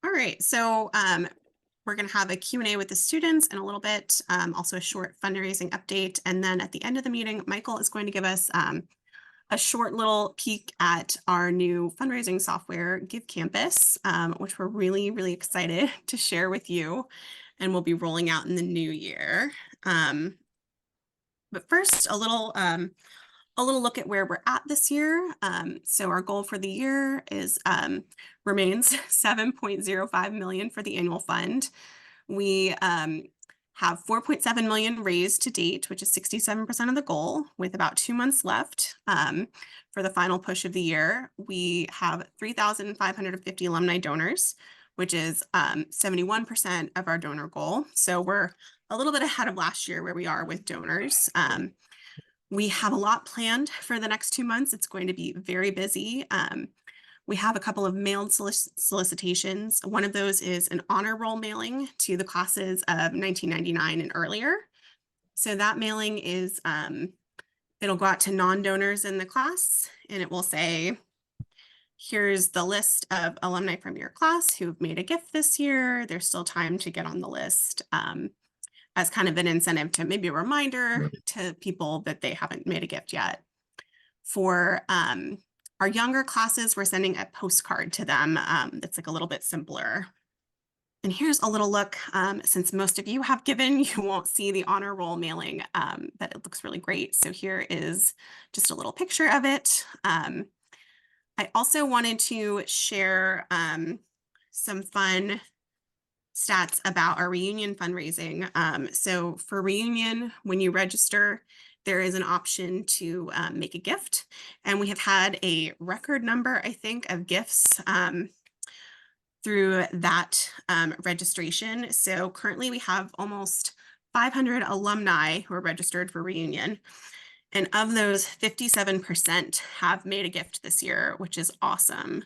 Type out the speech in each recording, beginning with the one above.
All right, so we're going to have a Q&A with the students in a little bit, also a short fundraising update. And then at the end of the meeting, Michael is going to give us a short little peek at our new fundraising software, Give Campus, which we're really, really excited to share with you, and we'll be rolling out in the new year. But first, a little look at where we're at this year. So our goal for the year is remains 7.05 million for the annual fund. We have 4.7 million raised to date, which is 67% of the goal, with about 2 months left for the final push of the year. We have 3,550 alumni donors, which is 71% of our donor goal. So we're a little bit ahead of last year where we are with donors. We have a lot planned for the next 2 months. It's going to be very busy. We have a couple of mailed solicitations. One of those is an honor roll mailing to the classes of 1999 and earlier. So that mailing is, it'll go out to non-donors in the class, and it will say, here's the list of alumni from your class who've made a gift this year. There's still time to get on the list. As kind of an incentive to maybe a reminder to people that they haven't made a gift yet. For our younger classes, we're sending a postcard to them that's like a little bit simpler. And here's a little look. Since most of you have given, you won't see the honor roll mailing, but it looks really great. So here is just a little picture of it. I also wanted to share some fun stats about our reunion fundraising. So for reunion, when you register, there is an option to make a gift. And we have had a record number, I think, of gifts through that registration. So currently we have almost 500 alumni who are registered for reunion. And of those, 57% have made a gift this year, which is awesome.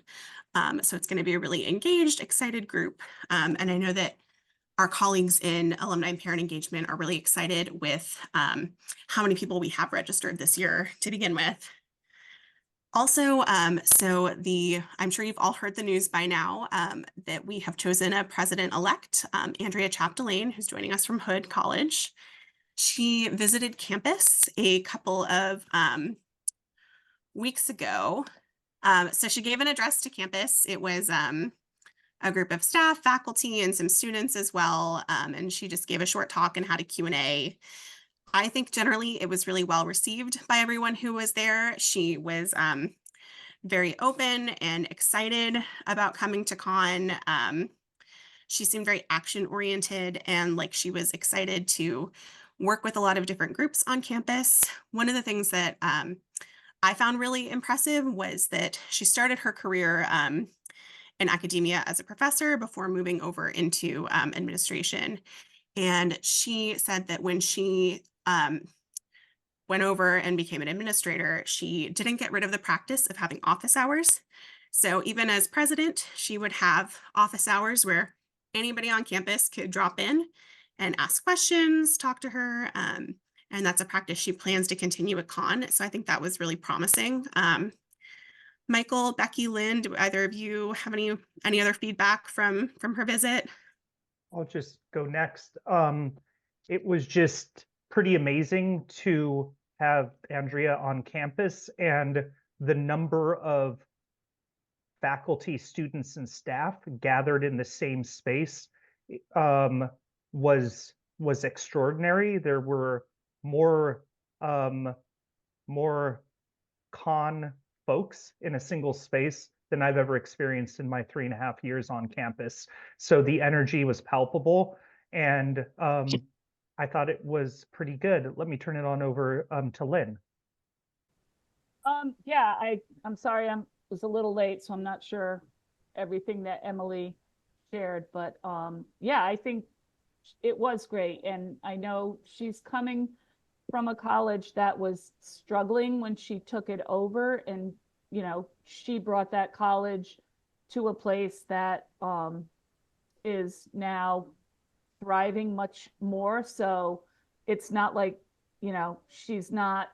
So it's going to be a really engaged, excited group. And I know that our colleagues in alumni and parent engagement are really excited with how many people we have registered this year to begin with. Also, I'm sure you've all heard the news by now that we have chosen a president-elect, Andrea Chapdelaine, who's joining us from Hood College. She visited campus a couple of weeks ago. So she gave an address to campus. It was a group of staff, faculty, and some students as well. And she just gave a short talk and had a Q&A. I think generally it was really well received by everyone who was there. She was very open and excited about coming to con. She seemed very action-oriented and like she was excited to work with a lot of different groups on campus. One of the things that I found really impressive was that she started her career in academia as a professor before moving over into administration. And she said that when she went over and became an administrator, she didn't get rid of the practice of having office hours. So even as president, she would have office hours where anybody on campus could drop in and ask questions, talk to her. And that's a practice she plans to continue at con. So I think that was really promising. Michael, Becky, Lynn, do either of you have any other feedback from her visit? I'll just go next. It was just pretty amazing to have Andrea on campus, and the number of faculty, students, and staff gathered in the same space was extraordinary. There were more con folks in a single space than I've ever experienced in my 3.5 years on campus. So the energy was palpable, and I thought it was pretty good. Let me turn it on over to Lynn. Yeah, I'm sorry I was a little late, so I'm not sure everything that Emily shared, but yeah, I think it was great. And I know she's coming from a college that was struggling when she took it over, and she brought that college to a place that is now thriving much more. So it's not like she's not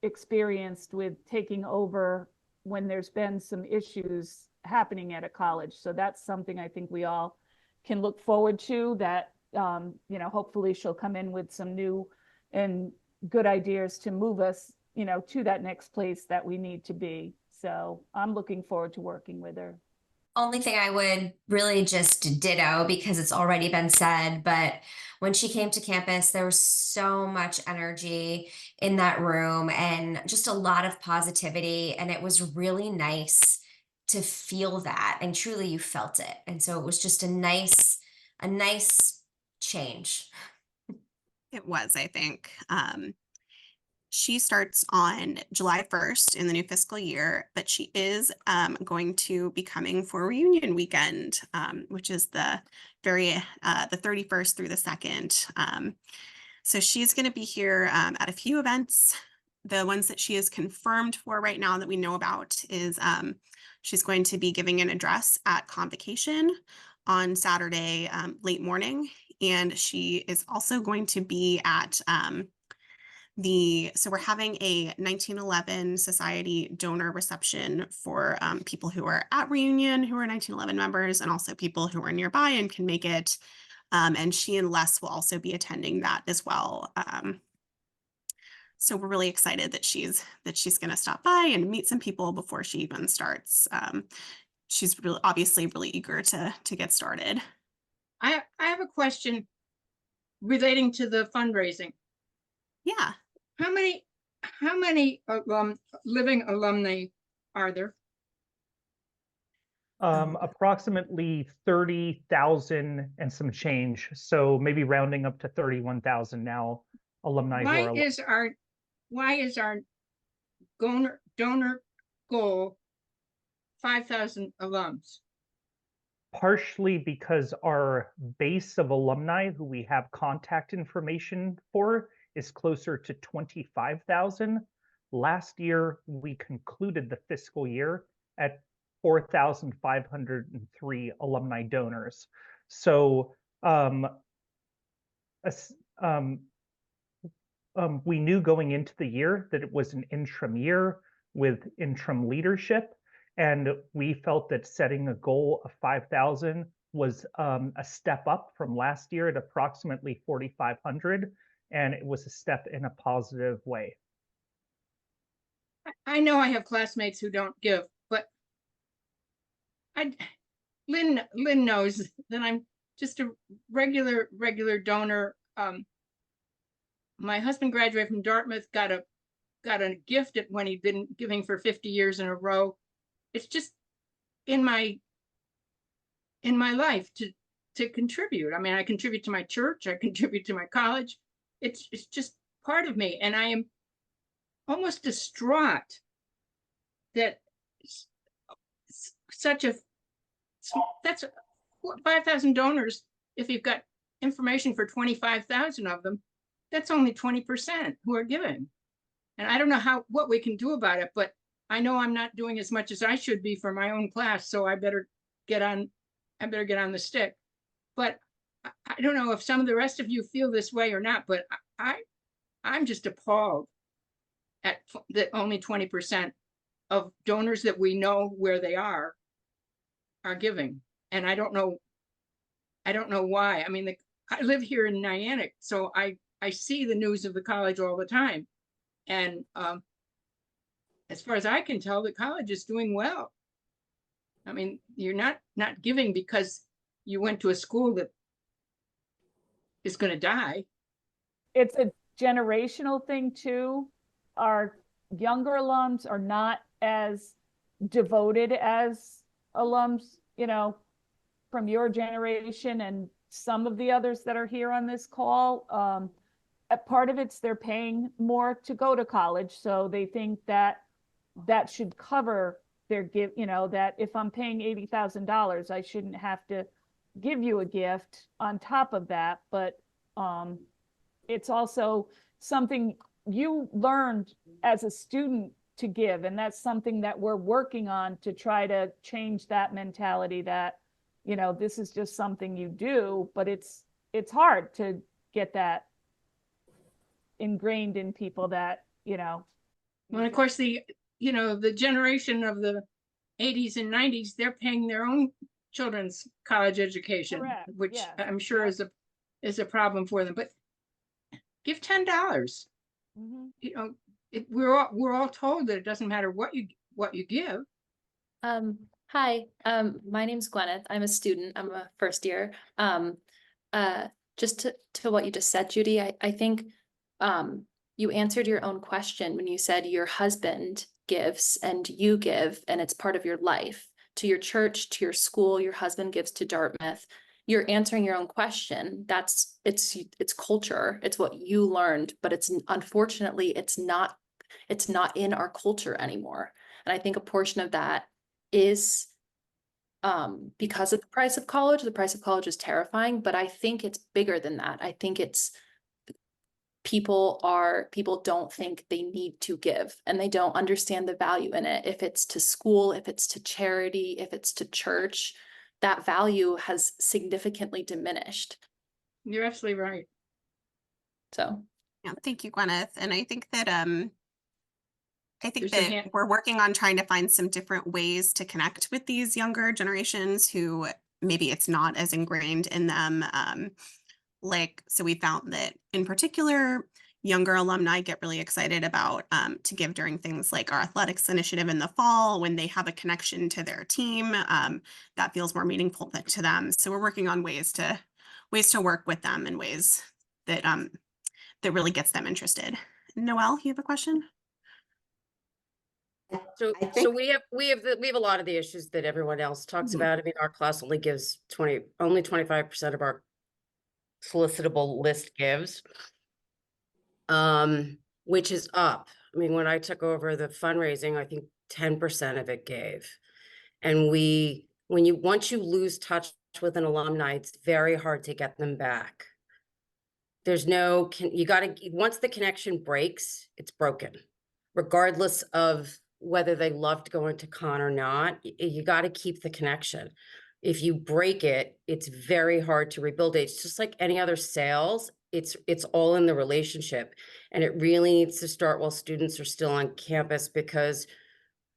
experienced with taking over when there's been some issues happening at a college. So that's something I think we all can look forward to, that, you know, hopefully she'll come in with some new and good ideas to move us, you know, to that next place that we need to be. So I'm looking forward to working with her. Only thing I would really just ditto, because it's already been said, but when she came to campus, there was so much energy in that room and just a lot of positivity. And it was really nice to feel that. And truly you felt it. And so it was just a nice change. It was, I think. She starts on July 1st in the new fiscal year, but she is going to be coming for reunion weekend, which is the 31st through the 2nd. So she's going to be here at a few events. The ones that she is confirmed for right now that we know about is she's going to be giving an address at Convocation on Saturday late morning. And she is also going to be at so we're having a 1911 Society donor reception for people who are at reunion, who are 1911 members, and also people who are nearby and can make it. And she and Les will also be attending that as well. So we're really excited that she's going to stop by and meet some people before she even starts. She's obviously really eager to get started. I have a question relating to the fundraising. Yeah. How many living alumni are there? Approximately 30,000 and some change. So maybe rounding up to 31,000 now alumni. Why is our donor goal 5,000 alums? Partially because our base of alumni who we have contact information for is closer to 25,000. Last year, we concluded the fiscal year at 4,503 alumni donors. So we knew going into the year that it was an interim year with interim leadership. And we felt that setting a goal of 5,000 was a step up from last year at approximately 4,500. And it was a step in a positive way. I know I have classmates who don't give, but Lynn knows that I'm just a regular donor. My husband graduated from Dartmouth, got a gift when he'd been giving for 50 years in a row. It's just in my life to contribute. I mean, I contribute to my church, I contribute to my college. It's just part of me, and I am almost distraught that that's 5,000 donors. If you've got information for 25,000 of them, that's only 20% who are giving. And I don't know what we can do about it, but I know I'm not doing as much as I should be for my own class, so I better get on the stick. But I don't know if some of the rest of you feel this way or not, but I'm just appalled at that only 20% of donors that we know where they are giving. And I don't know why. I mean, I live here in Niantic, so I see the news of the college all the time. And as far as I can tell, the college is doing well. I mean, you're not giving because you went to a school that is going to die. It's a generational thing too. Our younger alums are not as devoted as alums, you know, from your generation and some of the others that are here on this call. A part of it's they're paying more to go to college, so they think that should cover their give, you know, that if I'm paying $80,000, I shouldn't have to give you a gift on top of that. But it's also something you learned as a student to give, and that's something that we're working on to try to change that mentality that, you know, this is just something you do, but it's hard to get that ingrained in people that, you know. Well, of course, the generation of the 80s and 90s, they're paying their own children's college education, Correct, which yes, I'm sure yep. is a problem for them. But give $10. Mhm. You know, we're all told that it doesn't matter what you give. Hi, my name's Gwyneth. I'm a student. I'm a first year. Just to what you just said, Judy, I think you answered your own question when you said your husband gives and you give, and it's part of your life. To your church, to your school, your husband gives to Dartmouth. You're answering your own question. It's culture. It's what you learned, but it's unfortunately it's not in our culture anymore. And I think a portion of that is because of the price of college. The price of college is terrifying, but I think it's bigger than that. I think it's people don't think they need to give, and they don't understand the value in it. If it's to school, if it's to charity, if it's to church, that value has significantly diminished. You're absolutely right. So Yeah, thank you, Gwyneth. And I think that There's a hand- we're working on trying to find some different ways to connect with these younger generations who maybe it's not as ingrained in them. So we found that in particular, younger alumni get really excited about to give during things like our athletics initiative in the fall when they have a connection to their team that feels more meaningful to them. So we're working on ways to work with them in ways that that really gets them interested. Noelle, you have a question? So, I think- we have a lot of the issues that everyone else talks Mhm. about. I mean, our class only gives only 25% of our solicitable list gives, which is up. I mean, when I took over the fundraising, I think 10% of it gave. And once you lose touch with an alumni, it's very hard to get them back. There's no, once the connection breaks, it's broken, regardless of whether they loved going to con or not. You got to keep the connection. If you break it, it's very hard to rebuild it. It's just like any other sales. It's all in the relationship, and it really needs to start while students are still on campus, because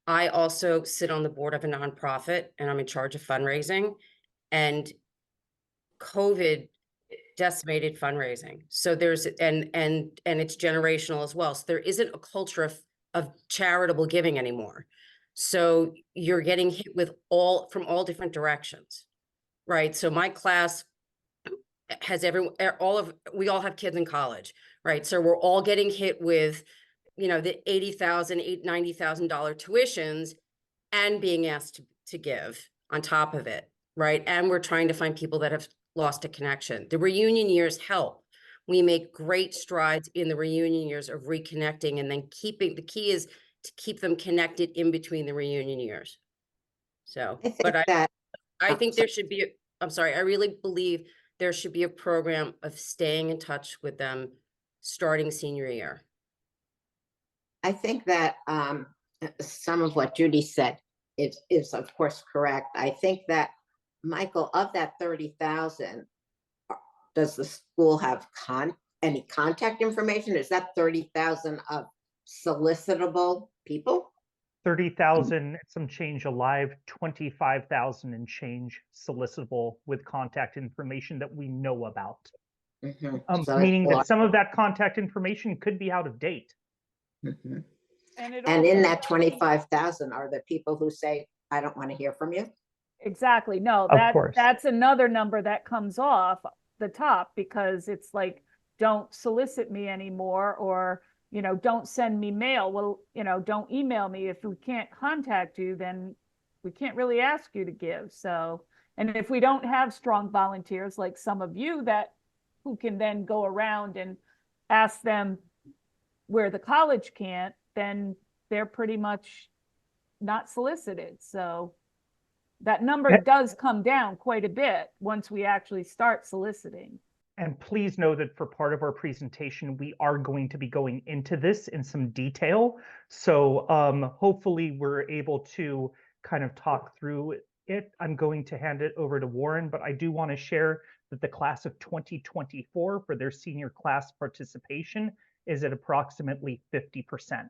I also sit on the board of a nonprofit and I'm in charge of fundraising, and COVID decimated fundraising. So there's and it's generational as well. So there isn't a culture of charitable giving anymore. So you're getting hit with from all different directions, right? So my class has we all have kids in college, right? So we're all getting hit with, the $80,000, $90,000 tuitions, and being asked to give on top of it, right? And we're trying to find people that have lost a connection. The reunion years help. We make great strides in the reunion years of reconnecting, and then the key is to keep them connected in between the reunion years. So, I think there should be, I'm sorry, I really believe there should be a program of staying in touch with them starting senior year. I think that some of what Judy said is of course correct. I think that, Michael, of that 30,000, does the school have any contact information? Is that 30,000 of solicitable people? 30,000, some change alive, 25,000 and change solicitable with contact information that we know about. Mhm. So Meaning it's a that some of that contact information could be out of date. Mhm. And it And in also- that 25,000 are the people who say, I don't want to hear from you? Exactly. No, Of course. that's another number that comes off the top, because it's like, don't solicit me anymore, or, don't send me mail. Well, don't email me. If we can't contact you, then we can't really ask you to give. So, and if we don't have strong volunteers like some of you who can then go around and ask them where the college can't, then they're pretty much not solicited. So that number does come down quite a bit once we actually start soliciting. And please know that for part of our presentation, we are going to be going into this in some detail. So hopefully we're able to kind of talk through it. I'm going to hand it over to Warren, but I do want to share that the class of 2024 for their senior class participation is at approximately 50%.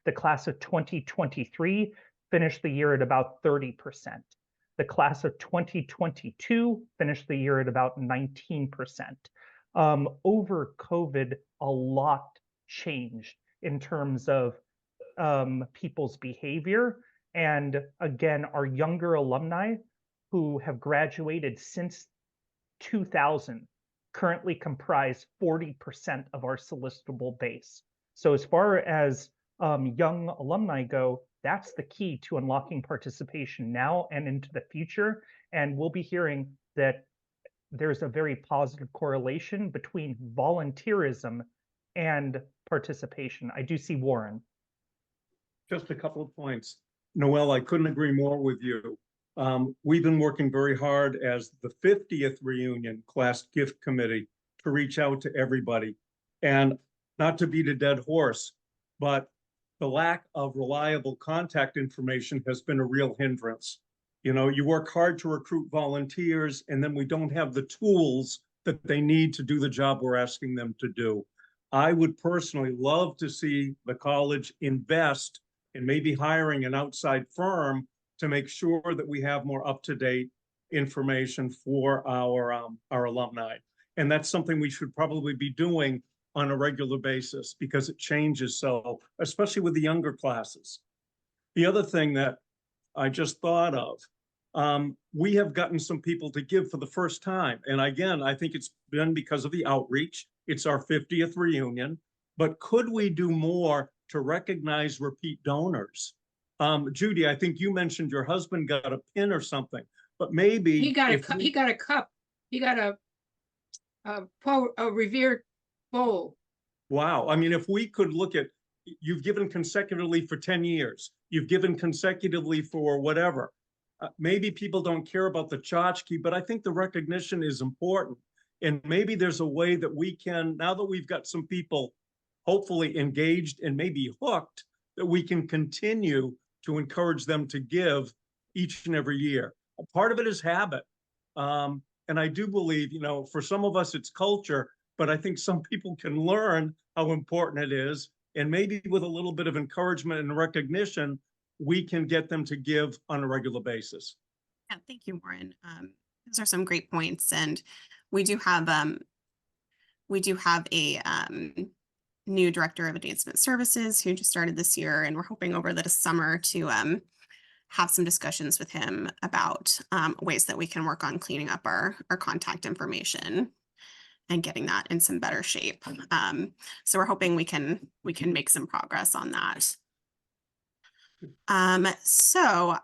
The class of 2023 finished the year at about 30%. The class of 2022 finished the year at about 19%. Over COVID, a lot changed in terms of people's behavior. And again, our younger alumni who have graduated since 2000 currently comprise 40% of our solicitable base. So as far as young alumni go, that's the key to unlocking participation now and into the future. And we'll be hearing that there's a very positive correlation between volunteerism and participation. I do see Warren. Just a couple of points. Noelle, I couldn't agree more with you. We've been working very hard as the 50th reunion class gift committee to reach out to everybody. And not to beat a dead horse, but the lack of reliable contact information has been a real hindrance. You know, you work hard to recruit volunteers, and then we don't have the tools that they need to do the job we're asking them to do. I would personally love to see the college invest in maybe hiring an outside firm to make sure that we have more up-to-date information for our alumni. And that's something we should probably be doing on a regular basis because it changes so, especially with the younger classes. The other thing that I just thought of, we have gotten some people to give for the first time. And again, I think it's been because of the outreach. It's our 50th reunion, but could we do more to recognize repeat donors? Judy, I think you mentioned your husband got a pin or something, but maybe He got a cup. He got a revered bowl. Wow. I mean, if we could look at, you've given consecutively for 10 years, you've given consecutively for whatever. Maybe people don't care about the tchotchke, but I think the recognition is important. And maybe there's a way that we can, now that we've got some people hopefully engaged and maybe hooked, that we can continue to encourage them to give each and every year. A part of it is habit. And I do believe, you know, for some of us it's culture, but I think some people can learn how important it is. And maybe with a little bit of encouragement and recognition, we can get them to give on a regular basis. Yeah, thank you, Warren. Those are some great points. And we do have a new director of advancement services who just started this year, and we're hoping over the summer to have some discussions with him about ways that we can work on cleaning up our contact information and getting that in some better shape. So we're hoping we can make some progress on that. So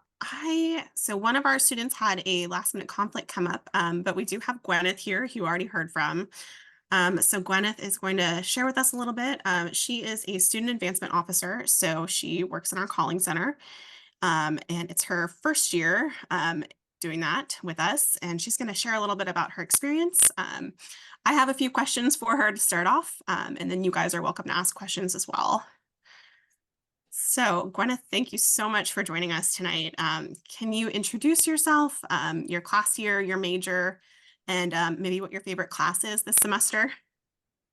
one of our students had a last minute conflict come up, but we do have Gwyneth here, who you already heard from. So Gwyneth is going to share with us a little bit. She is a student advancement officer, so she works in our calling center. And it's her first year doing that with us, and she's going to share a little bit about her experience. I have a few questions for her to start off, and then you guys are welcome to ask questions as well. So Gwyneth, thank you so much for joining us tonight. Can you introduce yourself, your class year, your major, and maybe what your favorite class is this semester?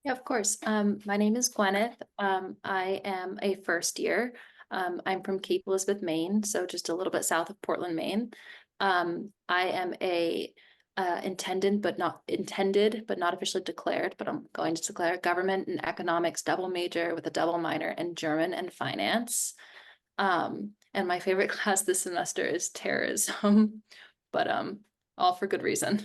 Yeah, of course. My name is Gwyneth. I am a first year. I'm from Cape Elizabeth, Maine, so just a little bit south of Portland, Maine. I am a intended but not officially declared, but I'm going to declare government and economics double major with a double minor in German and finance. And my favorite class this semester is terrorism, but all for good reason.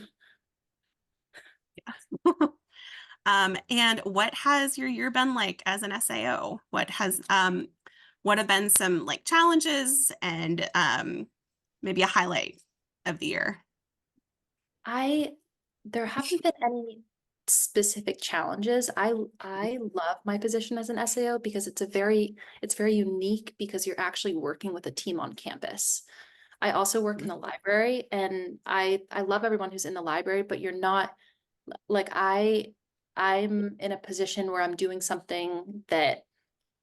Yeah. And what has your year been like as an SAO? What have been some like challenges and maybe a highlight of the year? There haven't been any specific challenges. I love my position as an SAO because it's very unique because you're actually working with a team on campus. I also work in the library, and I love everyone who's in the library, but you're not like I'm in a position where I'm doing something that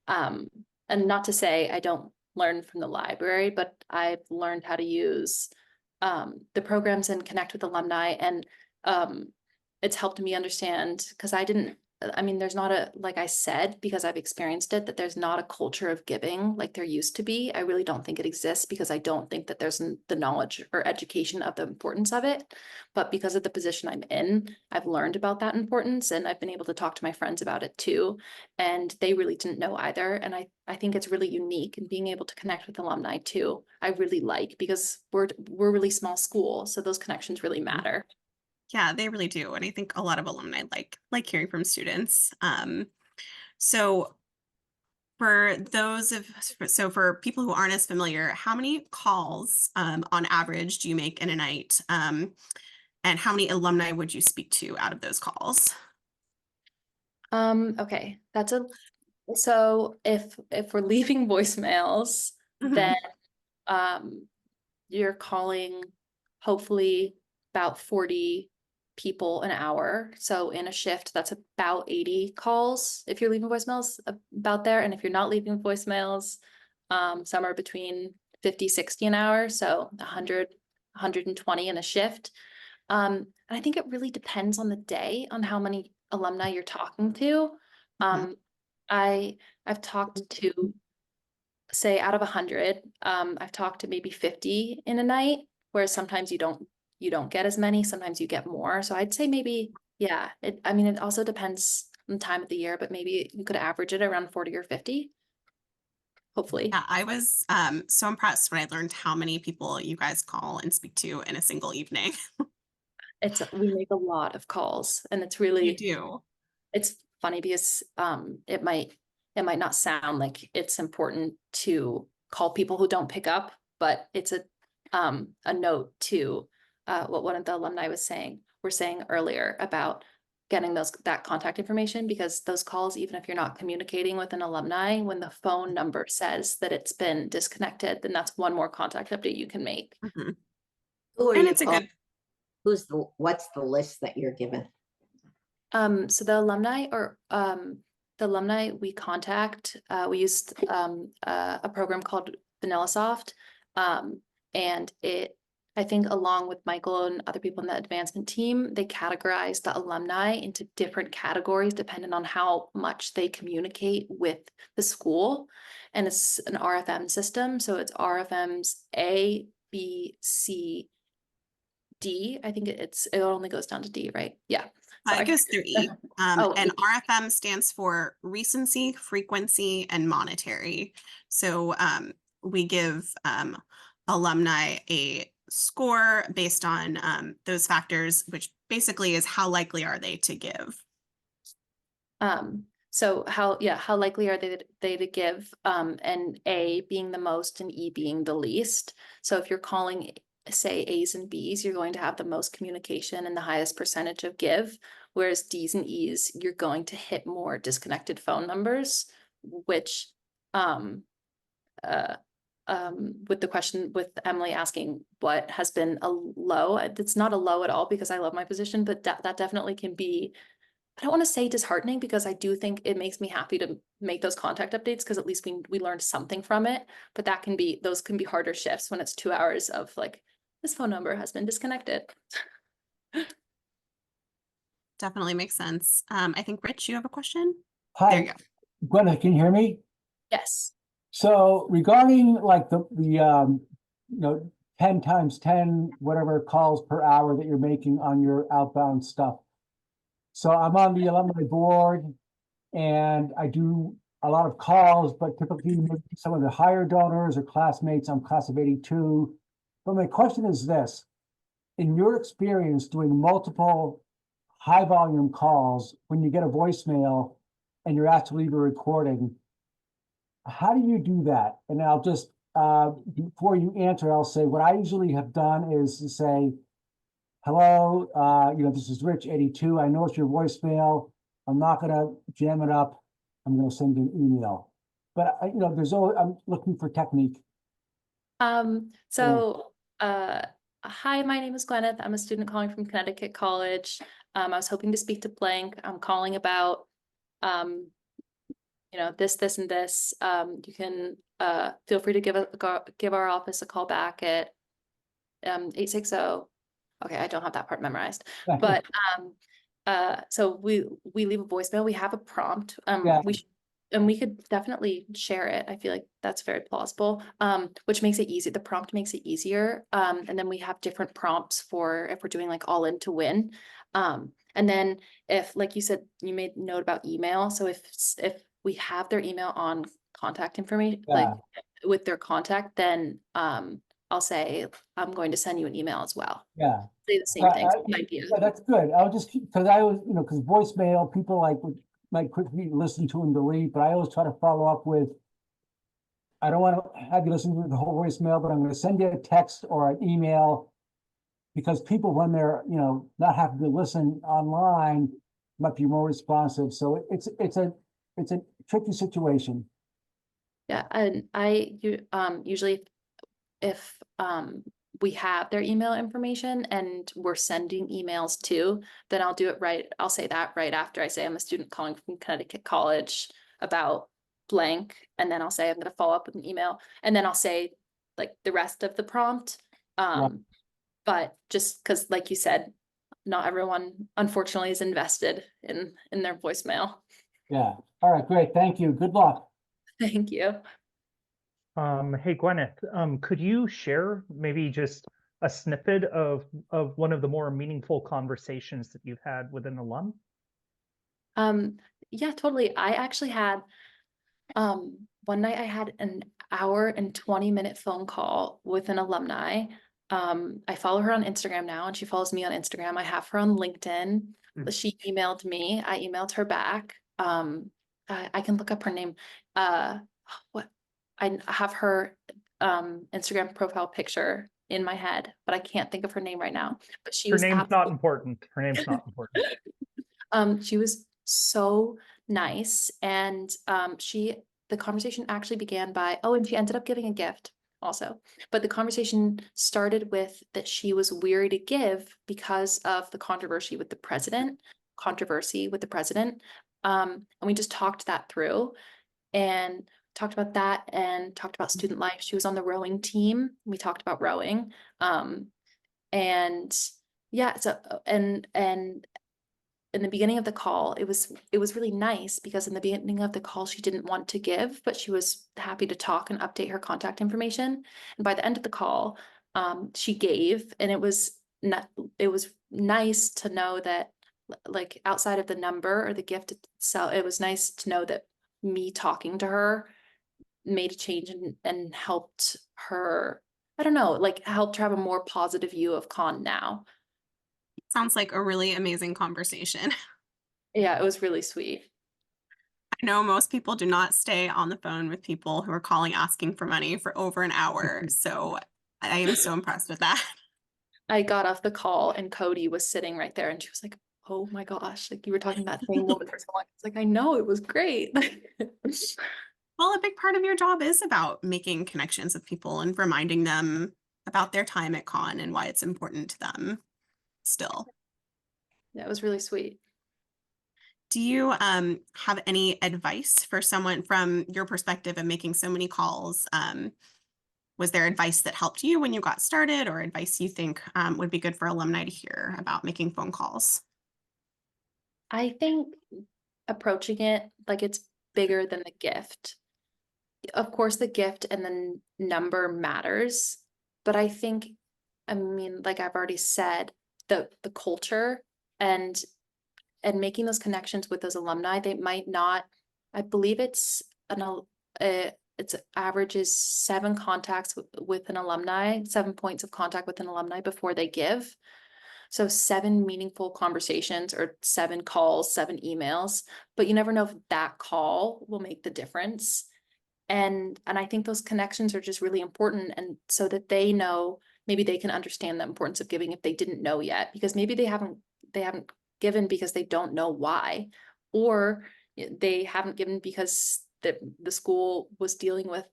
and not to say I don't learn from the library, but I've learned how to use the programs and connect with alumni, and it's helped me understand, because I didn't I mean, there's not a, like I said, because I've experienced it, that there's not a culture of giving like there used to be. I really don't think it exists because I don't think that there's the knowledge or education of the importance of it. But because of the position I'm in, I've learned about that importance, and I've been able to talk to my friends about it too. And they really didn't know either. And I think it's really unique, and being able to connect with alumni too, I really like, because we're a really small school. So those connections really matter. Yeah, they really do. And I think a lot of alumni like hearing from students. So for those of so for people who aren't as familiar, how many calls on average do you make in a night? And how many alumni would you speak to out of those calls? Okay, so if we're leaving voicemails, then you're calling hopefully about 40 people an hour. So in a shift, that's about 80 calls if you're leaving voicemails about there. And if you're not leaving voicemails, somewhere between 50, 60 an hour. So 100, 120 in a shift. And I think it really depends on the day on how many alumni you're talking to. I've talked to, say, out of 100, I've talked to maybe 50 in a night, whereas sometimes you don't get as many, sometimes you get more. So I'd say maybe, yeah, I mean, it also depends on the time of the year, but maybe you could average it around 40 or 50, hopefully. Yeah, I was so impressed when I learned how many people you guys call and speak to in a single evening. We make a lot of calls, and it's You really, do. it's funny because it might not sound like it's important to call people who don't pick up, but it's a note to what one of the alumni were saying earlier about getting that contact information, because those calls, even if you're not communicating with an alumni, when the phone number says that it's been disconnected, then that's one more contact update you can make. Mhm. Who are And you it's a calling? good, What's the list that you're given? So the alumni we contact, we used a program called VanillaSoft. And I think along with Michael and other people in the advancement team, they categorize the alumni into different categories depending on how much they communicate with the school. And it's an RFM system. So it's RFMs A, B, C, D. I think it only goes down to D, right? Yeah. it Sorry. goes through E. Oh, And RFM stands for recency, frequency, and monetary. So we give alumni a score based on those factors, which basically is how likely are they to give. So how likely are they to give, and A being the most and E being the least. So if you're calling, say, A's and B's, you're going to have the most communication and the highest percentage of give, whereas D's and E's, you're going to hit more disconnected phone numbers, which with the question with Emily asking what has been a low, it's not a low at all because I love my position, but that definitely can be, I don't want to say disheartening, because I do think it makes me happy to make those contact updates, because at least we learned something from it. But those can be harder shifts when it's 2 hours of like, this phone number has been disconnected. Definitely makes sense. I think, Rich, you have a question? Hi, There you go. Gwyneth, can you hear me? Yes. So regarding like the 10 times 10, whatever calls per hour that you're making on your outbound stuff. So I'm on the alumni board and I do a lot of calls, but typically maybe some of the higher donors or classmates, I'm class of 82. But my question is this: in your experience doing multiple high volume calls, when you get a voicemail and you're asked to leave a recording, how do you do that? And I'll just, before you answer, I'll say what I usually have done is to say, hello, this is Rich 82. I know it's your voicemail. I'm not gonna jam it up. I'm gonna send you an email. But I'm looking for technique. So hi, my name is Gwyneth. I'm a student calling from Connecticut College. I was hoping to speak to Blank. I'm calling about this and this. You can feel free to give our office a call back at 860. Okay, I don't have that part memorized, but so we leave a voicemail, we have a prompt, Yeah. and we could definitely share it. I feel like that's very plausible, which makes it easy. The prompt makes it easier. And then we have different prompts for if we're doing like all in to win. And then if, like you said, you made note about email. So if we have their email on contact information, like with their contact, then I'll say, I'm going to send you an email as well. Yeah. Say the same thing. Same idea. Yeah, that's good. I'll just, because I was, because voicemail, people like might quickly listen to and delete, but I always try to follow up with, I don't want to have you listen to the whole voicemail, but I'm going to send you a text or an email. Because people, when they're, not having to listen online, might be more responsive. So it's a tricky situation. Yeah, and I usually if we have their email information and we're sending emails too, then I'll do it right. I'll say that right after I say I'm a student calling from Connecticut College about blank, and then I'll say I'm going to follow up with an email, and then I'll say like the rest of the prompt. Right. But just because, like you said, not everyone unfortunately is invested in their voicemail. Yeah. All right, great. Thank you. Good luck. Thank you. Hey, Gwyneth, could you share maybe just a snippet of one of the more meaningful conversations that you've had with an alum? Yeah, totally. I actually had one night I had an hour and 20-minute phone call with an alumni. I follow her on Instagram now, and she follows me on Instagram. I have her on LinkedIn. She emailed me. I emailed her back. I can look up her name. What I have her Instagram profile picture in my head, but I can't think of her name right now. But she Her was name's not important. Her name's not important. she was so nice, and the conversation actually began by, oh, and she ended up giving a gift also. But the conversation started with that she was weary to give because of the controversy with the president. And we just talked that through and talked about that and talked about student life. She was on the rowing team. We talked about rowing. And yeah, so and in the beginning of the call, it was really nice because in the beginning of the call, she didn't want to give, but she was happy to talk and update her contact information. And by the end of the call, she gave, and it was nice to know that, like, outside of the number or the gift itself, it was nice to know that me talking to her made a change and helped her, I don't know, like helped her have a more positive view of Con now. Sounds like a really amazing conversation. Yeah, it was really sweet. I know most people do not stay on the phone with people who are calling asking for money for over an hour. So I am so impressed with that. I got off the call and Cody was sitting right there, and she was like, oh my gosh, like you were talking about same woman for so long. It's like, I know, it was great. Well, a big part of your job is about making connections with people and reminding them about their time at Con and why it's important to them still. Yeah, it was really sweet. Do you have any advice for someone from your perspective of making so many calls? Was there advice that helped you when you got started, or advice you think would be good for alumni to hear about making phone calls? I think approaching it like it's bigger than the gift. Of course, the gift and the number matters, but I think, I mean, like I've already said, the culture and making those connections with those alumni, they might not, I believe it's averages 7 contacts with an alumni, 7 points of contact with an alumni before they give. So 7 meaningful conversations or 7 calls, 7 emails, but you never know if that call will make the difference. And I think those connections are just really important, and so that they know, maybe they can understand the importance of giving if they didn't know yet, because maybe they haven't given because they don't know why, or they haven't given because the school was dealing with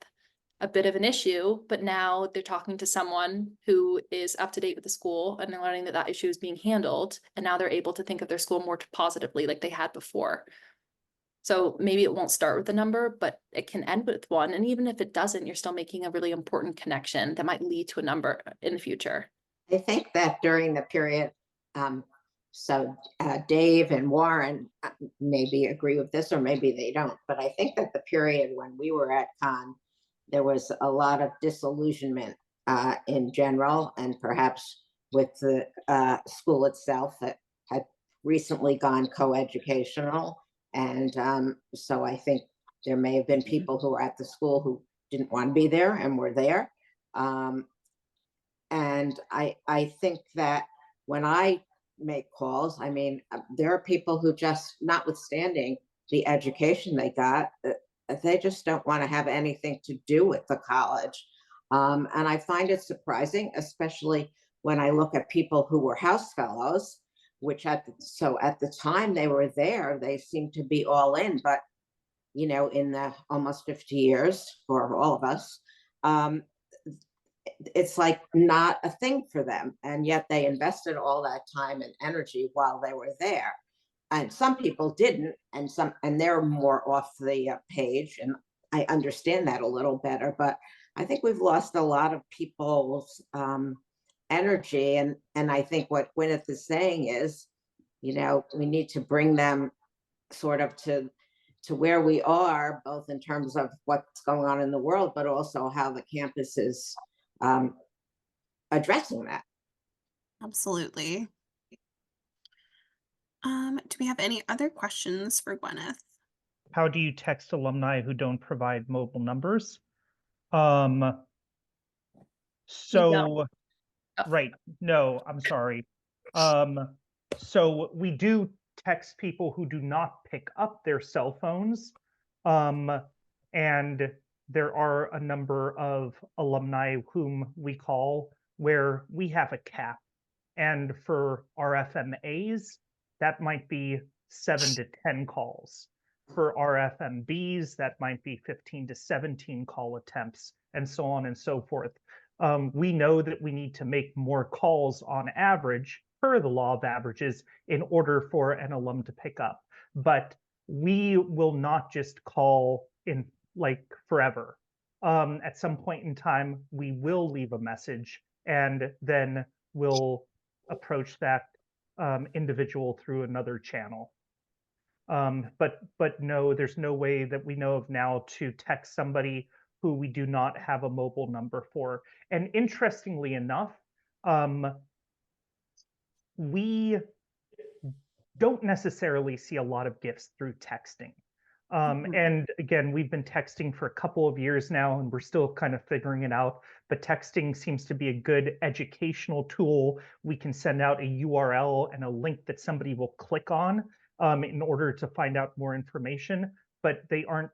a bit of an issue, but now they're talking to someone who is up to date with the school and they're learning that that issue is being handled, and now they're able to think of their school more positively like they had before. So maybe it won't start with a number, but it can end with 1. And even if it doesn't, you're still making a really important connection that might lead to a number in the future. I think that during the period So Dave and Warren maybe agree with this, or maybe they don't. But I think that the period when we were at Con, there was a lot of disillusionment in general, and perhaps with the school itself that had recently gone co-educational. And so I think there may have been people who were at the school who didn't want to be there and were there. And I think that when I make calls, I mean, there are people who just, notwithstanding the education they got, they just don't want to have anything to do with the college. And I find it surprising, especially when I look at people who were house fellows, which at the time they were there, they seemed to be all in. But you know, in the almost 50 years for all of us, it's like not a thing for them. And yet they invested all that time and energy while they were there. And some people didn't, and they're more off the page. And I understand that a little better, but I think we've lost a lot of people's energy. And I think what Gwyneth is saying is, you know, we need to bring them sort of to where we are, both in terms of what's going on in the world, but also how the campus is addressing that. Absolutely. Do we have any other questions for Gwyneth? How do you text alumni who don't provide mobile numbers? So, right, no, I'm sorry. So we do text people who do not pick up their cell phones. And there are a number of alumni whom we call where we have a cap. And for RFMAs, that might be 7 to 10 calls. For RFMBs, that might be 15 to 17 call attempts, and so on and so forth. We know that we need to make more calls on average, per the law of averages, in order for an alum to pick up. But we will not just call in like forever. At some point in time, we will leave a message, and then we'll approach that individual through another channel. But no, there's no way that we know of now to text somebody who we do not have a mobile number for. And interestingly enough, we don't necessarily see a lot of gifts through texting. And again, we've been texting for a couple of years now, and we're still kind of figuring it out. But texting seems to be a good educational tool. We can send out a URL and a link that somebody will click on in order to find out more information. But they aren't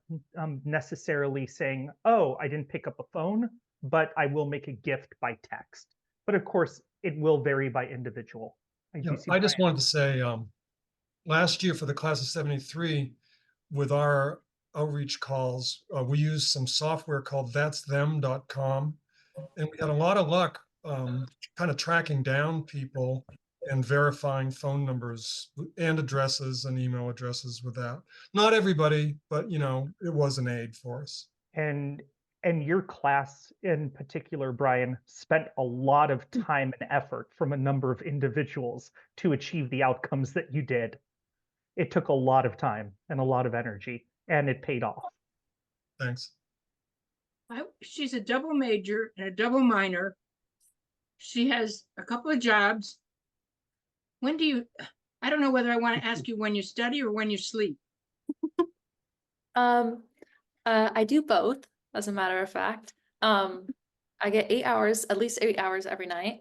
necessarily saying, oh, I didn't pick up a phone, but I will make a gift by text. But of course, it will vary by individual. I just wanted to say, last year for the class of 73, with our outreach calls, we used some software called thatsthem.com, and we had a lot of luck kind of tracking down people and verifying phone numbers and addresses and email addresses with that. Not everybody, but you know, it was an aid for us. And your class in particular, Brian, spent a lot of time and effort from a number of individuals to achieve the outcomes that you did. It took a lot of time and a lot of energy, and it paid off. Thanks. She's a double major and a double minor. She has a couple of jobs. When do you, I don't know whether I want to ask you when you study or when you sleep. I do both, as a matter of fact. I get 8 hours, at least 8 hours every night.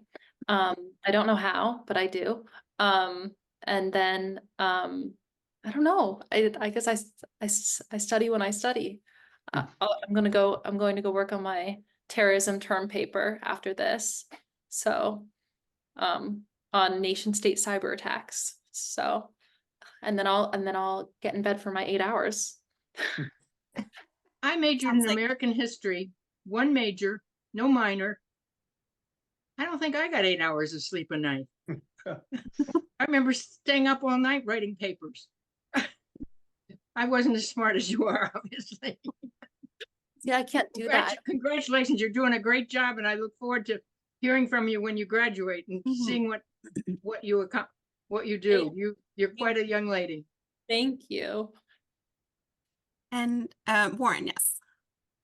I don't know how, but I do. And then I don't know. I guess I study when I study. I'm going to go work on my terrorism term paper after this. So on nation state cyber attacks. So and then I'll get in bed for my 8 hours. I majored in American history, one major, no minor. I don't think I got 8 hours of sleep a night. I remember staying up all night writing papers. I wasn't as smart as you are, obviously. Yeah, I can't do that. Congratulations, you're doing a great job, and I look forward to hearing from you when you graduate and seeing what you what you do. You're quite a young lady. Thank you. And Warren, yes.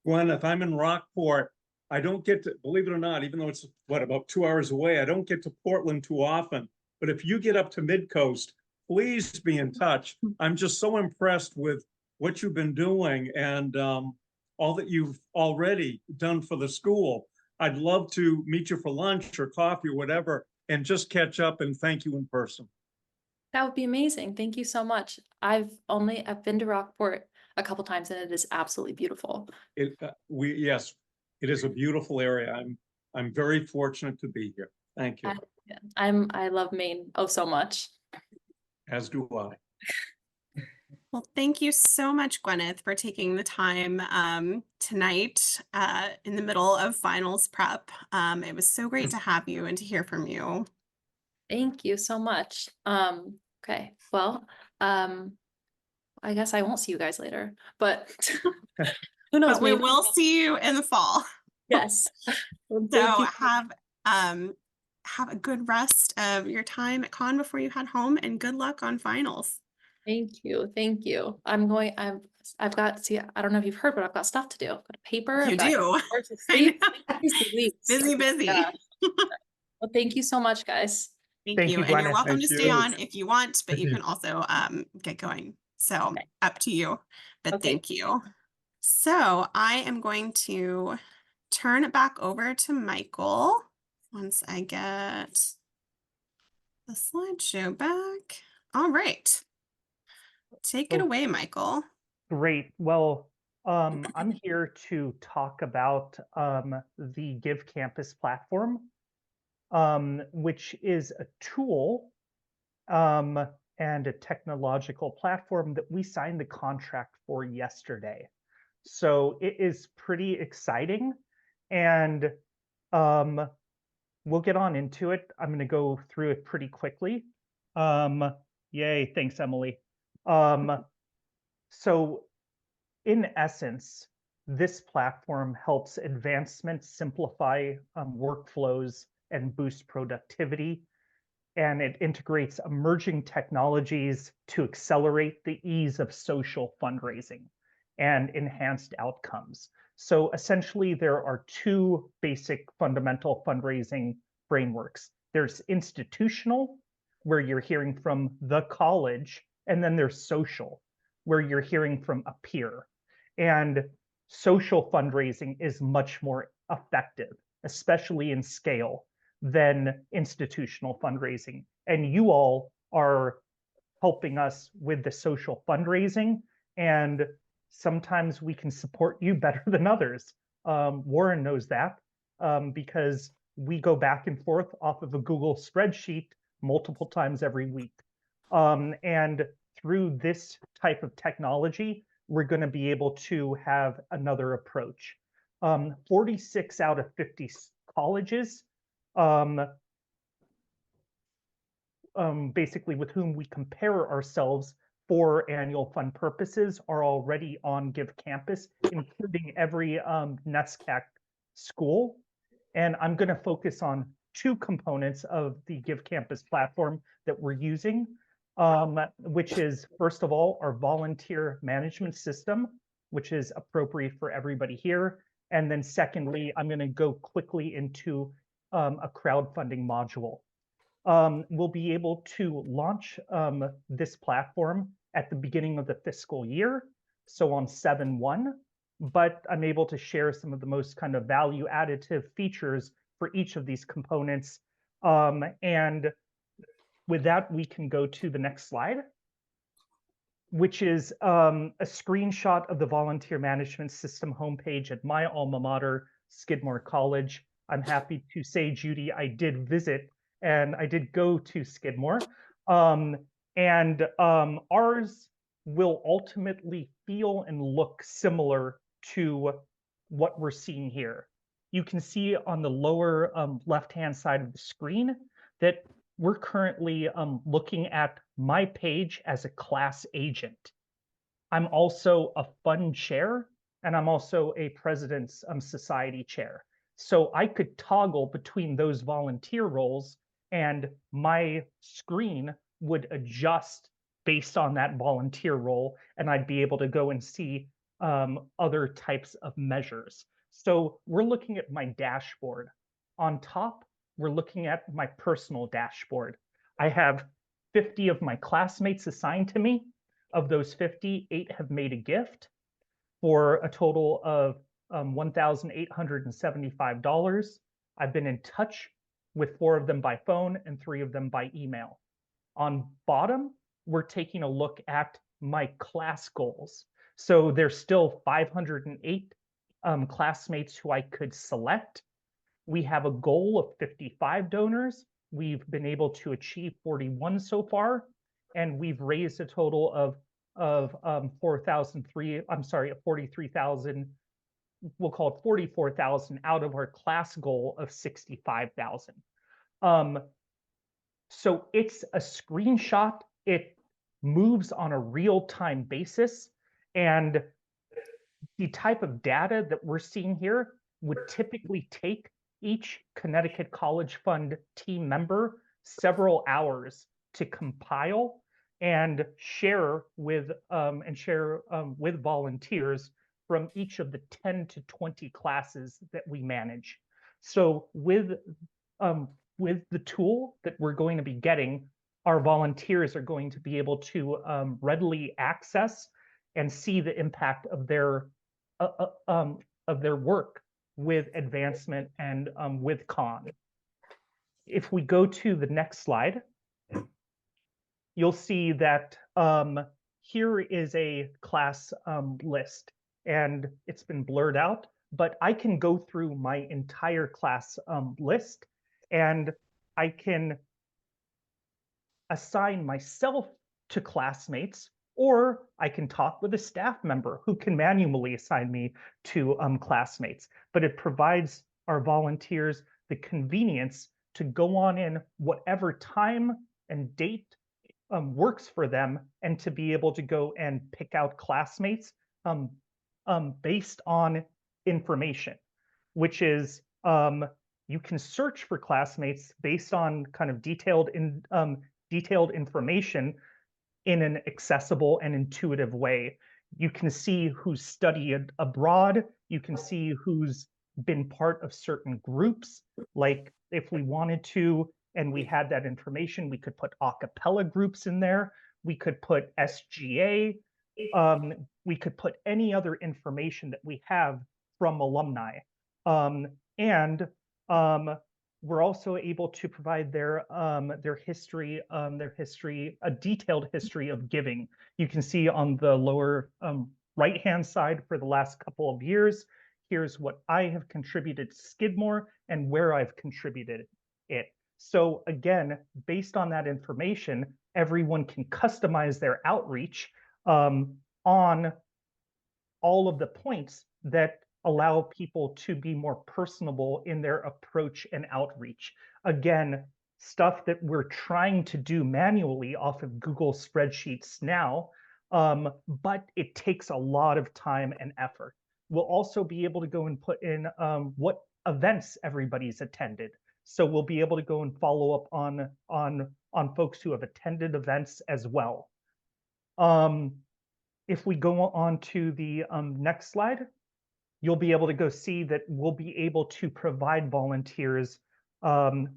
Gwen, if I'm in Rockport, I don't get to, believe it or not, even though it's about 2 hours away, I don't get to Portland too often. But if you get up to Mid-Coast, please be in touch. I'm just so impressed with what you've been doing and all that you've already done for the school. I'd love to meet you for lunch or coffee or whatever, and just catch up and thank you in person. That would be amazing. Thank you so much. I've been to Rockport a couple times and it is absolutely beautiful. Yes, it is a beautiful area. I'm very fortunate to be here. Thank you. I love Maine oh so much. As do I. Well, thank you so much, Gwyneth, for taking the time tonight in the middle of finals prep. It was so great to have you and to hear from you. Thank you so much. Okay, well, I guess I won't see you guys later, but who knows? But we maybe- will see you in the fall. Yes. Well, So thank you. have a good rest of your time at con before you head home, and good luck on finals. Thank you. Thank you. I've got, see, I don't know if you've heard, but I've got stuff to do. I've got a paper. You I've got do. hours of I sleep. know. Busy. Yeah. Well, thank you so much, guys. Thank you, And you're Gwyneth. welcome to Thank stay you. on if you want, but Thank you you. can also get going. So Okay. up to you. But Okay. thank you. So I am going to turn it back over to Michael once I get the slideshow back. All right. Take it Oh. away, Michael. Great. Well, I'm here to talk about the Give Campus platform, which is a tool and a technological platform that we signed the contract for yesterday. So it is pretty exciting, and we'll get on into it. I'm going to go through it pretty quickly. Yay, thanks, Emily. So in essence, this platform helps advancement simplify workflows and boost productivity. And it integrates emerging technologies to accelerate the ease of social fundraising and enhanced outcomes. So essentially, there are two basic fundamental fundraising frameworks. There's institutional, where you're hearing from the college, and then there's social, where you're hearing from a peer. And social fundraising is much more effective, especially in scale, than institutional fundraising. And you all are helping us with the social fundraising, and sometimes we can support you better than others. Warren knows that because we go back and forth off of a Google spreadsheet multiple times every week. And through this type of technology, we're going to be able to have another approach. 46 out of 50 colleges basically with whom we compare ourselves for annual fund purposes are already on Give Campus, including every NESCAC school. And I'm going to focus on two components of the Give Campus platform that we're using, which is, first of all, our volunteer management system, which is appropriate for everybody here. And then secondly, I'm going to go quickly into a crowdfunding module. We'll be able to launch this platform at the beginning of the fiscal year, so on 7/1, but I'm able to share some of the most kind of value additive features for each of these components. And with that, we can go to the next slide, which is a screenshot of the volunteer management system homepage at my alma mater, Skidmore College. I'm happy to say, Judy, I did visit and I did go to Skidmore. Ours will ultimately feel and look similar to what we're seeing here. You can see on the lower left-hand side of the screen that we're currently looking at my page as a class agent. I'm also a fund chair, and I'm also a president's society chair. So I could toggle between those volunteer roles, and my screen would adjust based on that volunteer role, and I'd be able to go and see other types of measures. So we're looking at my dashboard. On top, we're looking at my personal dashboard. I have 50 of my classmates assigned to me. Of those 50, 8 have made a gift for a total of $1,875. I've been in touch with 4 of them by phone and 3 of them by email. On bottom, we're taking a look at my class goals. So there's still 508 classmates who I could select. We have a goal of 55 donors. We've been able to achieve 41 so far, and we've raised a total of 43,000. We'll call it 44,000 out of our class goal of 65,000. So it's a screenshot. It moves on a real-time basis, and the type of data that we're seeing here would typically take each Connecticut College Fund team member several hours to compile and share with volunteers from each of the 10 to 20 classes that we manage. So with the tool that we're going to be getting, our volunteers are going to be able to readily access and see the impact of their work with advancement and with con. If we go to the next slide, you'll see that here is a class list, and it's been blurred out, but I can go through my entire class list, and I can assign myself to classmates, or I can talk with a staff member who can manually assign me to classmates. But it provides our volunteers the convenience to go on in whatever time and date works for them, and to be able to go and pick out classmates based on information, which is you can search for classmates based on kind of detailed information in an accessible and intuitive way. You can see who's studied abroad. You can see who's been part of certain groups. Like if we wanted to, and we had that information, we could put a cappella groups in there. We could put SGA. We could put any other information that we have from alumni. We're also able to provide their history, a detailed history of giving. You can see on the lower right-hand side for the last couple of years, here's what I have contributed to Skidmore and where I've contributed it. So again, based on that information, everyone can customize their outreach on all of the points that allow people to be more personable in their approach and outreach. Again, stuff that we're trying to do manually off of Google spreadsheets now, but it takes a lot of time and effort. We'll also be able to go and put in what events everybody's attended. So we'll be able to go and follow up on folks who have attended events as well. If we go on to the next slide, you'll be able to go see that we'll be able to provide volunteers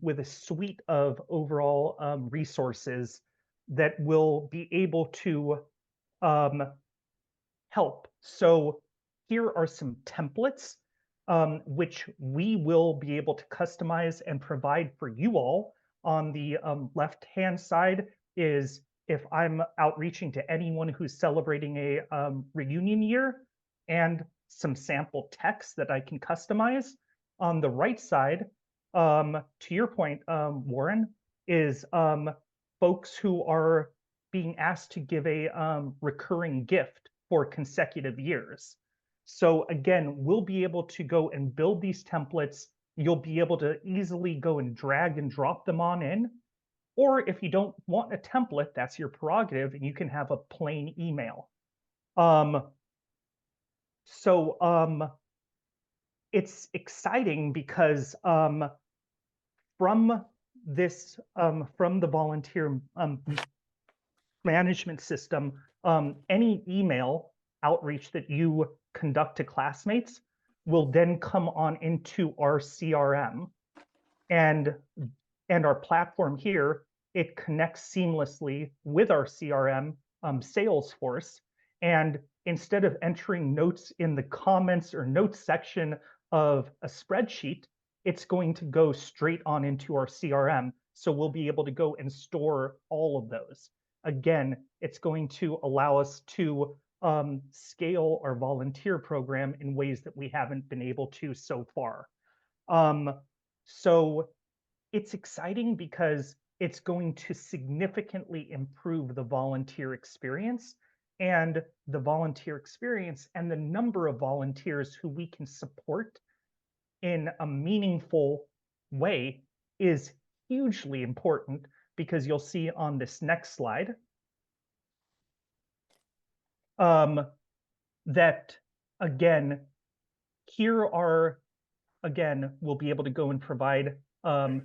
with a suite of overall resources that will be able to help. So here are some templates which we will be able to customize and provide for you all. On the left-hand side is if I'm outreaching to anyone who's celebrating a reunion year, and some sample text that I can customize. On the right side, to your point, Warren, is folks who are being asked to give a recurring gift for consecutive years. So again, we'll be able to go and build these templates. You'll be able to easily go and drag and drop them on in. Or if you don't want a template, that's your prerogative, and you can have a plain email. It's exciting because from the volunteer management system, any email outreach that you conduct to classmates will then come on into our CRM, and our platform here, it connects seamlessly with our CRM, Salesforce. And instead of entering notes in the comments or notes section of a spreadsheet, it's going to go straight on into our CRM. So we'll be able to go and store all of those. Again, it's going to allow us to scale our volunteer program in ways that we haven't been able to so far. So it's exciting because it's going to significantly improve the volunteer experience, and the number of volunteers who we can support in a meaningful way is hugely important, because you'll see on this next slide that, again, we'll be able to go and provide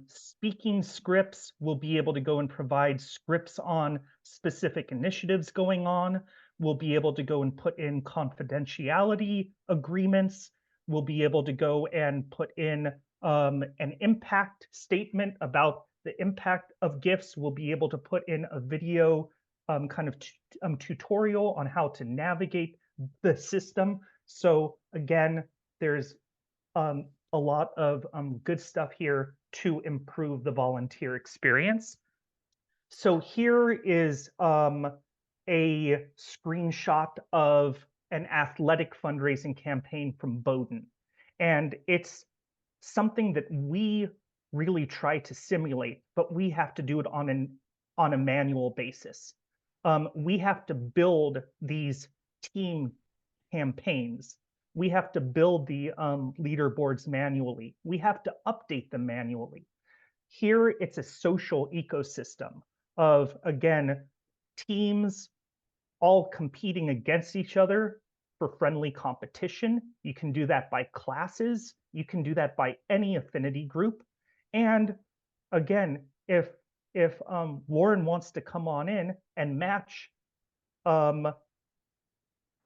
speaking scripts. We'll be able to go and provide scripts on specific initiatives going on. We'll be able to go and put in confidentiality agreements. We'll be able to go and put in an impact statement about the impact of gifts. We'll be able to put in a video tutorial on how to navigate the system. So again, there's a lot of good stuff here to improve the volunteer experience. So here is a screenshot of an athletic fundraising campaign from Bowdoin. And it's something that we really try to simulate, but we have to do it on a manual basis. We have to build these team campaigns. We have to build the leaderboards manually. We have to update them manually. Here, it's a social ecosystem of, again, teams all competing against each other for friendly competition. You can do that by classes. You can do that by any affinity group. And again, if Lauren wants to come on in and match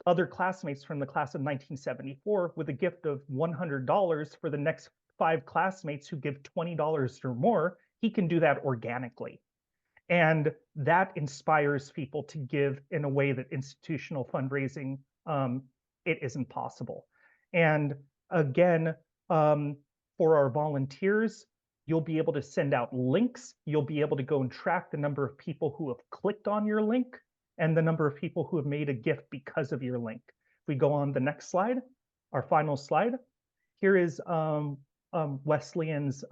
other classmates from the class of 1974 with a gift of $100 for the next 5 classmates who give $20 or more, he can do that organically. And that inspires people to give in a way that institutional fundraising, it isn't possible. And again, for our volunteers, you'll be able to send out links. You'll be able to go and track the number of people who have clicked on your link and the number of people who have made a gift because of your link. If we go on the next slide, our final slide, here is Wesleyan's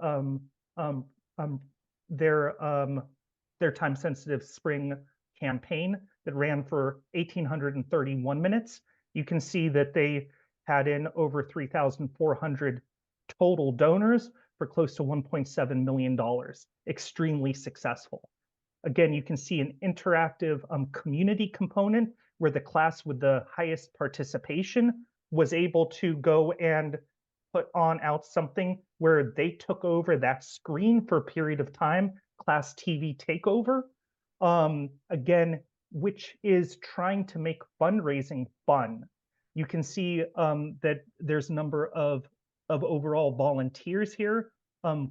their time-sensitive spring campaign that ran for 1,831 minutes. You can see that they had in over 3,400 total donors for close to $1.7 million. Extremely successful. Again, you can see an interactive community component where the class with the highest participation was able to go and put on out something where they took over that screen for a period of time, class TV takeover, again, which is trying to make fundraising fun. You can see that there's a number of overall volunteers here,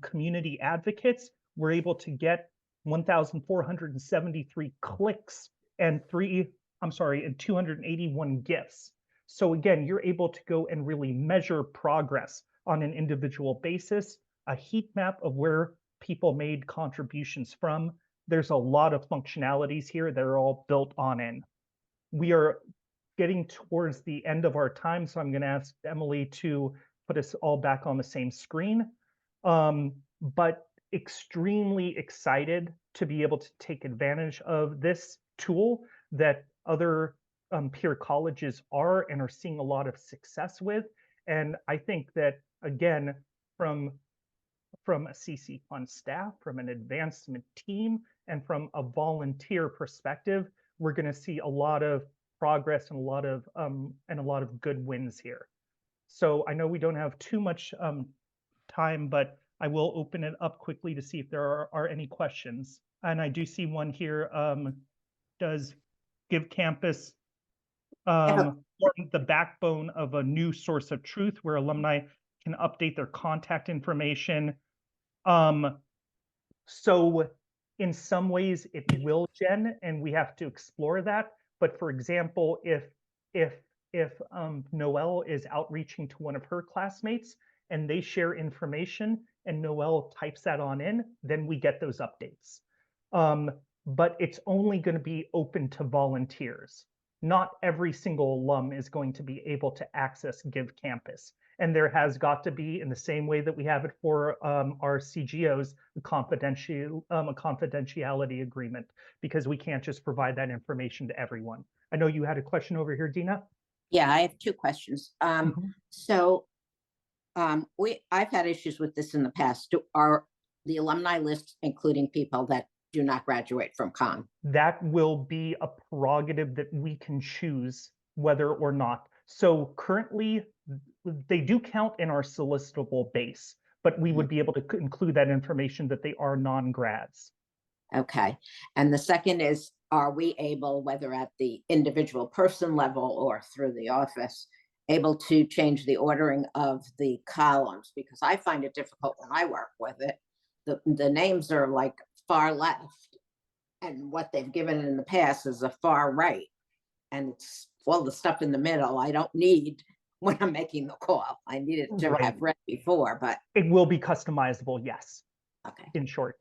community advocates. We're able to get 1,473 clicks and 281 gifts. So again, you're able to go and really measure progress on an individual basis, a heat map of where people made contributions from. There's a lot of functionalities here that are all built on in. We are getting towards the end of our time, so I'm going to ask Emily to put us all back on the same screen. But extremely excited to be able to take advantage of this tool that other peer colleges are and are seeing a lot of success with. And I think that, again, from a CC Fund staff, from an advancement team, and from a volunteer perspective, we're going to see a lot of progress and a lot of good wins here. So I know we don't have too much time, but I will open it up quickly to see if there are any questions. And I do see one here. does give campus have a- form the backbone of a new source of truth where alumni can update their contact information. So in some ways it will, Jen, and we have to explore that. But for example, if Noelle is outreaching to one of her classmates and they share information and Noelle types that on in, then we get those updates. But it's only going to be open to volunteers. Not every single alum is going to be able to access Give Campus. And there has got to be, in the same way that we have it for our CGOs, a confidentiality agreement, because we can't just provide that information to everyone. I know you had a question over here, Dina. Yeah, I have two questions. So I've had issues with this in the past. Are the alumni lists including people that do not graduate from con? That will be a prerogative that we can choose whether or not. So currently, they do count in our solicitable base, but we would be able to include that information that they are non-grads. Okay. And the second is, are we able, whether at the individual person level or through the office, able to change the ordering of the columns? Because I find it difficult when I work with it. The names are like far left, and what they've given in the past is a far right. And it's all the stuff in the middle I don't need when I'm making the call. I need it to have read before, but it will be customizable, yes. okay. In short.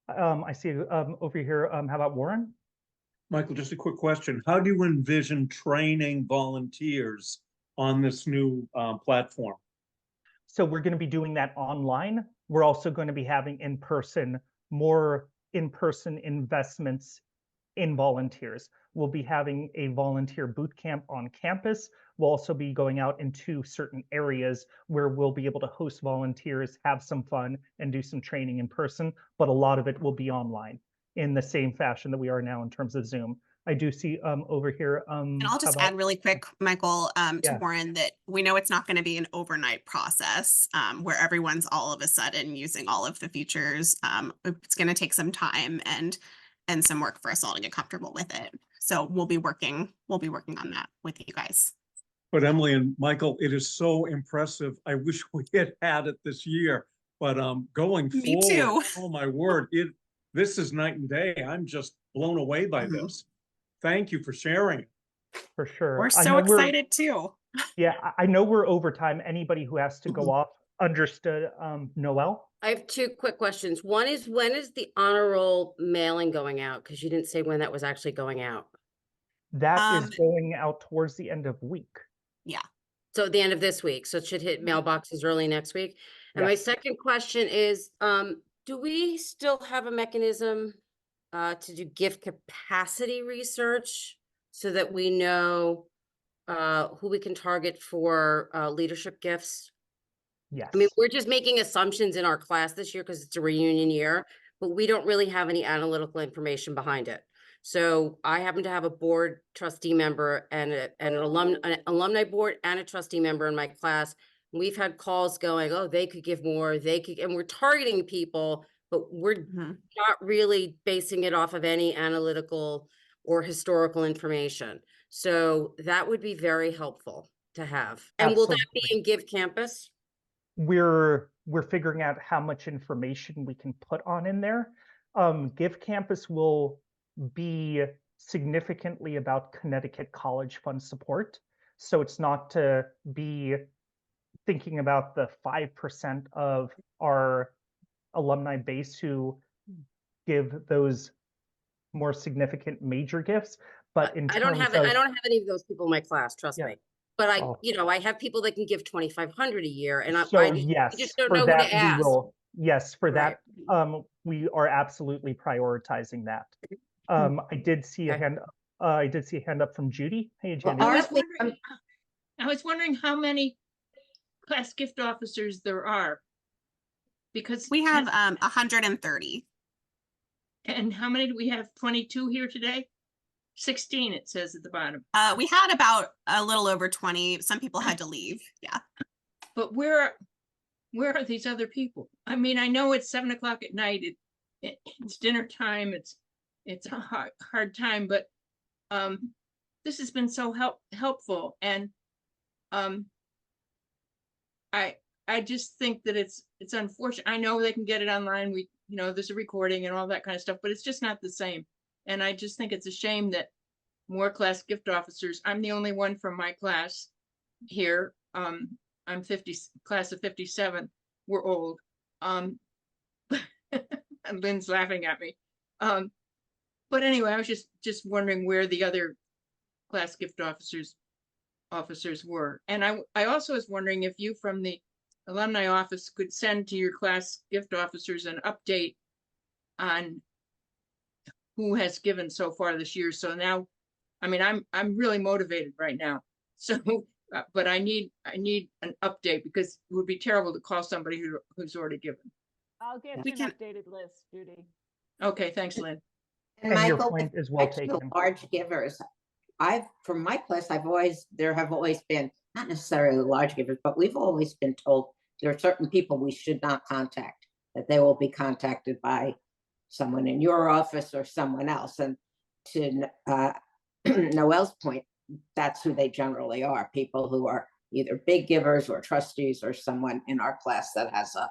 I see over here, how about Warren? Michael, just a quick question. How do you envision training volunteers on this new platform? So we're going to be doing that online. We're also going to be having more in-person investments in volunteers. We'll be having a volunteer boot camp on campus. We'll also be going out into certain areas where we'll be able to host volunteers, have some fun, and do some training in person. But a lot of it will be online in the same fashion that we are now in terms of Zoom. I do see over here. And I'll just add really quick, Michael, to Warren, that we know it's not going to be an overnight process where everyone's all of a sudden using all of the features. It's going to take some time and some work for us all to get comfortable with it. So we'll be working on that with you guys. But Emily and Michael, it is so impressive. I wish we had it this year, but going Me forward, too. oh my word, this is night and day. I'm just blown away by this. Thank you for sharing. For sure. We're so excited too. Yeah, I know we're over time. Anybody who has to go off, understood. Noelle? I have two quick questions. One is, when is the honor roll mailing going out? Because you didn't say when that was actually going out. That is going out towards the end of week. Yeah. So at the end of this week. So it should hit mailboxes early next week. And my second question is, do we still have a mechanism to do gift capacity research so that we know who we can target for leadership gifts? Yes. I mean, we're just making assumptions in our class this year because it's a reunion year, but we don't really have any analytical information behind it. So I happen to have a board trustee member and an alumni board and a trustee member in my class. We've had calls going, oh, they could give more, and we're targeting people, but we're not really basing it off of any analytical or historical information. So that would be very helpful to have. And will that be in Give Campus? We're figuring out how much information we can put on in there. Give Campus will be significantly about Connecticut College Fund support. So it's not to be thinking about the 5% of our alumni base who give those more significant major gifts. But in I don't have any of those people in my class, trust me. But I have people that can give 2,500 a year, and I just don't know who to ask. Yes, for that, we are absolutely prioritizing that. I did see a hand. I did see a hand up from Judy. Hey, Judy. I was wondering how many class gift officers there are, because we have 130. And how many do we have? 22 here today? 16, it says at the bottom. We had about a little over 20. Some people had to leave. Yeah. But where are these other people? I mean, I know it's 7 o'clock at night. It's dinner time. It's a hard time, but this has been so helpful, and I just think that it's unfortunate. I know they can get it online. There's a recording and all that kind of stuff, but it's just not the same. And I just think it's a shame that more class gift officers. I'm the only one from my class here. I'm class of 57. We're old. And Lynn's laughing at me. But anyway, I was just wondering where the other class gift officers were. And I also was wondering if you from the alumni office could send to your class gift officers an update on who has given so far this year. So now, I mean, I'm really motivated right now. So, but I need an update, because it would be terrible to call somebody who's already given. I'll get We you can- an updated list, Judy. Okay, thanks, Lynn. And And your Michael, point with is well respect to taken. large givers, from my class, there have always been, not necessarily large givers, but we've always been told there are certain people we should not contact, that they will be contacted by someone in your office or someone else. And to Noelle's point, that's who they generally are, people who are either big givers or trustees or someone in our class that has a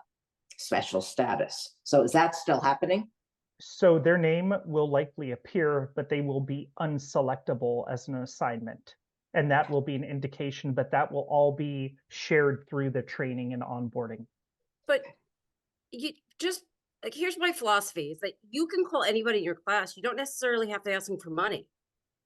special status. So is that still happening? So their name will likely appear, but they will be unselectable as an assignment. And that will be an indication, but that will all be shared through the training and onboarding. But you just, like, here's my philosophy is that you can call anybody in your class. You don't necessarily have to ask them for money.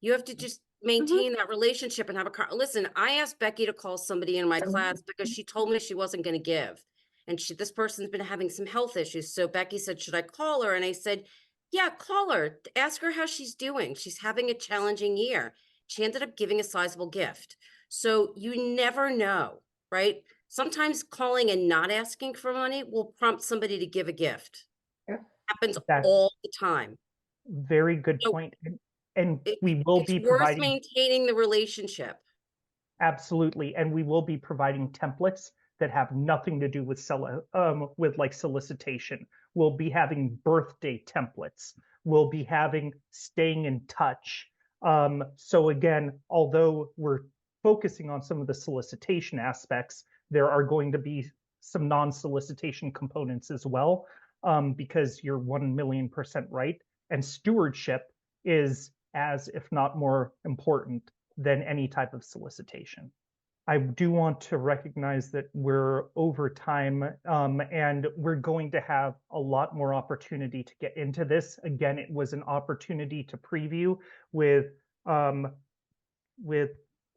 You have to just maintain that relationship and have listen, I asked Becky to call somebody in my class because she told me she wasn't going to give. And this person's been having some health issues. So Becky said, should I call her? And I said, yeah, call her. Ask her how she's doing. She's having a challenging year. She ended up giving a sizable gift. So you never know, right? Sometimes calling and not asking for money will prompt somebody to give a gift. Yeah. Happens That's all the time. very good So point. And we will It's be worth providing, maintaining the relationship. absolutely, and we will be providing templates that have nothing to do with like solicitation. We'll be having birthday templates. We'll be having staying in touch. So again, although we're focusing on some of the solicitation aspects, there are going to be some non-solicitation components as well, because you're 1,000,000% right. And stewardship is as, if not more important than any type of solicitation. I do want to recognize that we're over time, and we're going to have a lot more opportunity to get into this. Again, it was an opportunity to preview with,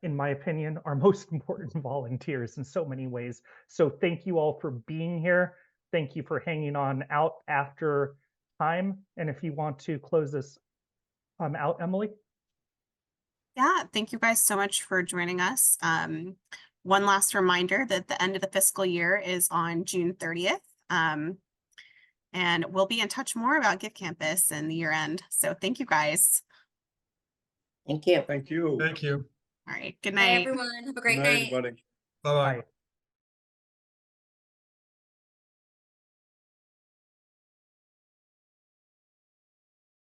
in my opinion, our most important volunteers in so many ways. So thank you all for being here. Thank you for hanging on out after time. And if you want to close this out, Emily. Yeah, thank you guys so much for joining us. One last reminder that the end of the fiscal year is on June 30th. And we'll be in touch more about Gift Campus and the year end. So thank you guys. Thank you. Thank you. Thank you. All right, good Bye, night. everyone. Have a Good great night, night. everybody. Bye-bye. Bye.